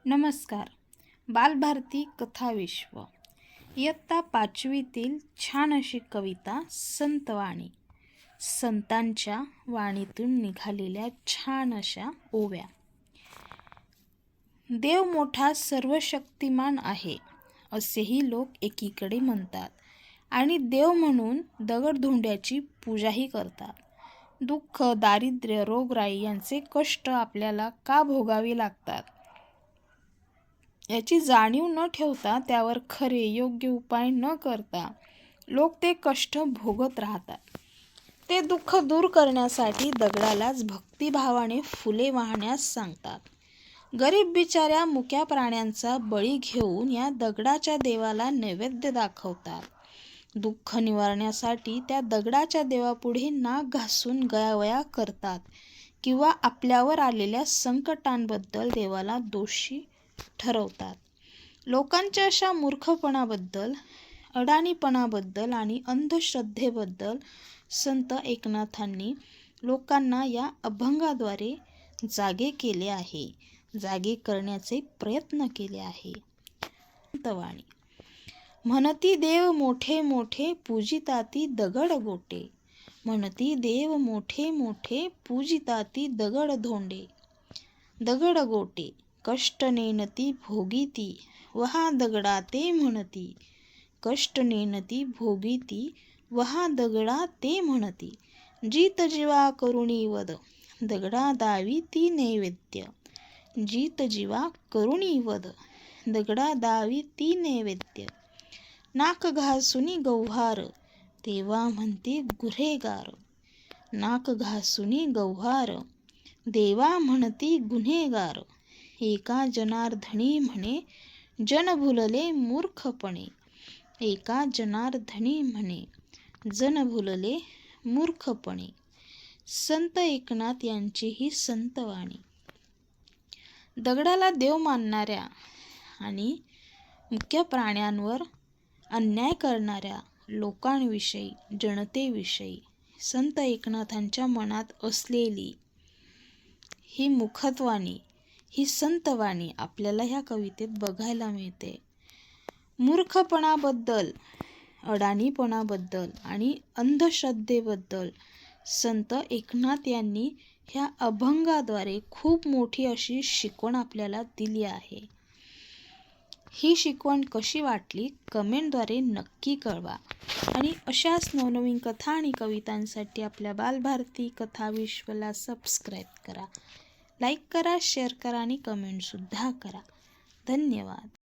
नमस्कार. बालभारती कथाविश्व इयत्ता 5वीतील छान अशी कविता संतवाणी. संतांच्या वाणीतून निघालेल्या छान अशा ओव्या. देव मोठा सर्वशक्तिमान आहे असेही लोक एकीकडे म्हणतात आणि देव म्हणून दगडधोंड्याची पूजाही करतात. दुःख, दारिद्र्य, रोगराई यांचे कष्ट आपल्याला का भोगावे लागतात याची जाणीव न ठेवता त्यावर खरे योग्य उपाय न करता लोक ते कष्ट भोगत राहतात. ते दुःख दूर करण्यासाठी दगडालाच भक्तिभावाने फुले वाहण्यास सांगतात. गरीब बिचाऱ्या मुक्या प्राण्यांचा बळी घेऊन या दगडाच्या देवाला नैवेद्य दाखवतात. दुःख निवारण्यासाठी त्या दगडाच्या देवापुढे नाक घासून गयावया करतात किंवा आपल्यावर आलेल्या संकटांबद्दल देवाला दोषी ठरवतात. लोकांच्या अशा मूर्खपणाबद्दल, अडाणीपणाबद्दल आणि अंधश्रद्धेबद्दल संत एकनाथांनी लोकांना या अभंगाद्वारे जागे केले आहे, जागे करण्याचे प्रयत्न केले आहे. संतवाणी. म्हणती देव मोठे मोठे पूजिताती दगड गोटे, म्हणती देव मोठे मोठे पूजिताती दगड धोंडे. दगड गोटे कष्ट नेणती भोगीती वहा दगडा ते म्हणती, कष्ट नेणती भोगीती वहा दगडा ते म्हणती. जीत जीवा करुणी वद दगडा दावी ती नैवेद्य, जीत जीवा करुणी वद दगडा दावी ती नैवेद्य. नाक घासुनी गव्हार देवा म्हणते गुन्हेगार, नाक घासुनी गव्हार देवा म्हणती गुन्हेगार. एका जनार्दनी म्हणे जन भुलले मूर्खपणे, एका जनार्दनी म्हणे जन भुलले मूर्खपणे. संत एकनाथ यांची ही संतवाणी. दगडाला देव मानणाऱ्या आणि मुक्या प्राण्यांवर अन्याय करणाऱ्या लोकांविषयी, जनतेविषयी संत एकनाथांच्या मनात असलेली ही मुखत्वाणी, ही संतवाणी आपल्याला ह्या कवितेत बघायला मिळते. मूर्खपणाबद्दल, अडाणीपणाबद्दल आणि अंधश्रद्धेबद्दल संत एकनाथ यांनी ह्या अभंगाद्वारे खूप मोठी अशी शिकवण आपल्याला दिली आहे. ही शिकवण कशी वाटली कमेंटद्वारे नक्की कळवा आणि अशाच नवनवीन कथा आणि कवितांसाठी आपल्या बालभारती कथाविश्वला सबस्क्राईब करा, लाईक करा, शेअर करा आणि कमेंटसुद्धा करा. धन्यवाद.